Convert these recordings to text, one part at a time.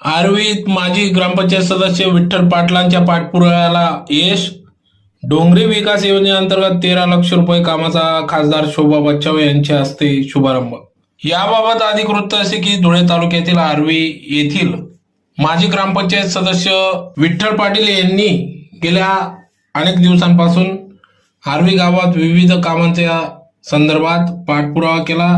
आर्वीत माजी ग्रामपंचायत सदस्य विठ्ठल पाटलांच्या पाठपुराव्याला यश. डोंगरी विकास योजनेअंतर्गत 13 लाख रुपये कामाचा खासदार शोभा बच्छाव यांच्या हस्ते शुभारंभ. याबाबत अधिक वृत्त असे की धुळे तालुक्यातील आर्वी येथील माजी ग्रामपंचायत सदस्य विठ्ठल पाटील यांनी गेल्या अनेक दिवसांपासून आर्वी गावात विविध कामांच्या संदर्भात पाठपुरावा केला.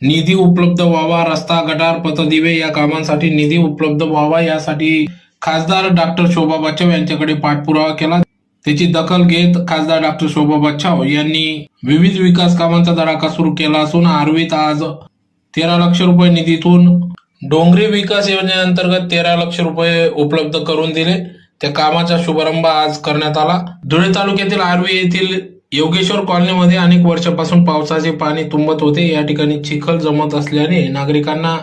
निधी उपलब्ध व्हावा, रस्ता, गटार, पथदिवे या कामांसाठी निधी उपलब्ध व्हावा यासाठी खासदार डॉक्टर शोभा बच्छाव यांच्याकडे पाठपुरावा केला. त्याची दखल घेत खासदार डॉक्टर शोभा बच्छाव यांनी विविध विकास कामांचा धडाका सुरू केला असून आर्वीत आज 13 लाख रुपये निधीतून डोंगरी विकास योजनेअंतर्गत 13 लाख रुपये उपलब्ध करून दिले. त्या कामाचा शुभारंभ आज करण्यात आला. धुळे तालुक्यातील आर्वी येथील योगेश्वर कॉलनीमध्ये अनेक वर्षापासून पावसाचे पाणी तुंबत होते. या ठिकाणी चिखल जमत असल्याने नागरिकांना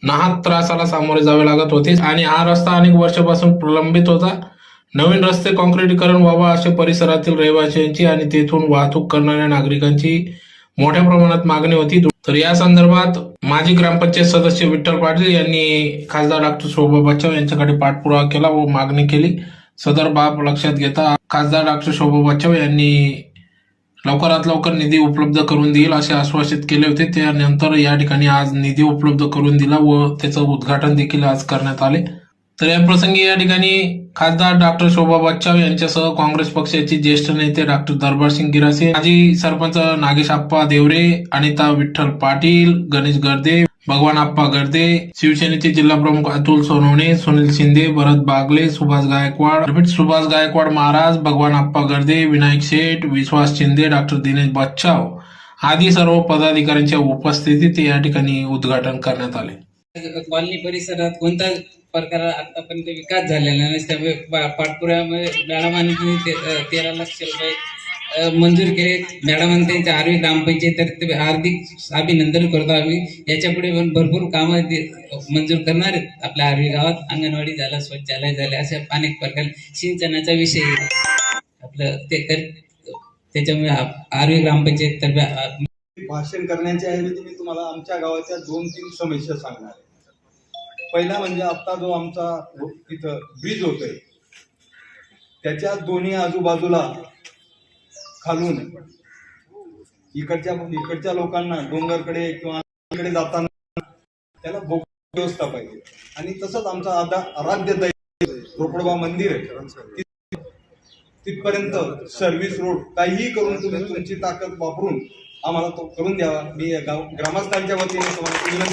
नाहक त्रासाला सामोरे जावे लागत होते आणि हा रस्ता अनेक वर्षापासून प्रलंबित होता. नवीन रस्ते काँक्रिटीकरण व्हावा असे परिसरातील रहिवाशांची आणि तेथून वाहतूक करणाऱ्या नागरिकांची मोठ्या प्रमाणात मागणी होती. तर या संदर्भात माजी ग्रामपंचायत सदस्य विठ्ठल पाटील यांनी खासदार डॉक्टर शोभा बच्छाव यांच्याकडे पाठपुरावा केला व मागणी केली. सदर बाब लक्षात घेता खासदार डॉक्टर शोभा बच्छाव यांनी लवकरात लवकर निधी उपलब्ध करून देईल असे आश्वासित केले होते. त्यानंतर या ठिकाणी आज निधी उपलब्ध करून दिला व त्याचं उद्घाटन देखील आज करण्यात आले. तर या प्रसंगी या ठिकाणी खासदार डॉक्टर शोभा बच्छाव यांच्यासह काँग्रेस पक्षाचे ज्येष्ठ नेते डॉक्टर दरबारसिंग गिरासे, माजी सरपंच नागेशआप्पा देवरे, अनिता विठ्ठल पाटील, गणेश गर्दे, भगवानआप्पा गर्दे, शिवसेनेचे जिल्हा प्रमुख अतुल सोनवणे, सुनील शिंदे, भरत बागले, सुभाष गायकवाड महाराज, भगवानआप्पा गर्दे, विनायक शेठ, विश्वास शिंदे, डॉक्टर दिनेश बच्छाव आदी सर्व पदाधिकाऱ्यांच्या उपस्थितीत या ठिकाणी उद्घाटन करण्यात आले. कॉलनी परिसरात कोणता प्रकार आतापर्यंत विकास झालेला नाही. त्यामुळे पाठपुराव्यामुळे मॅडमांनी 13 लाख रुपये मंजूर केले. मॅडमांनी त्यांच्या आर्वी ग्रामपंचायत हार्दिक अभिनंदन करतो. आम्ही याच्यापुढे पण भरपूर कामं मंजूर करणार आहेत. आपल्या आर्वी गावात अंगणवाडी झाला, शौचालय झाले, अशा अनेक प्रकार सिंचनाचा विषय आपलं त्याच्यामुळे आर्वी ग्रामपंचायत तर्फे भाषण करण्याच्या ऐवजी मी तुम्हाला आमच्या गावाच्या 2-3 समस्या सांगणार आहे. पहिला म्हणजे आता जो आमचा इथं ब्रिज होतोय त्याच्या दोन्ही आजूबाजूला खालून इकडच्या लोकांना डोंगरकडे किंवा इकडे जाताना त्याला व्यवस्था पाहिजे. आणि तसंच आमचा आराध्य दैवत रोकडोबा मंदिर आहे तिथपर्यंत सर्व्हिस रोड काहीही करून तुम्ही तुमची ताकद वापरून आम्हाला तो करून द्यावा. मी ग्रामस्थांच्या वतीने तुम्हाला विनंती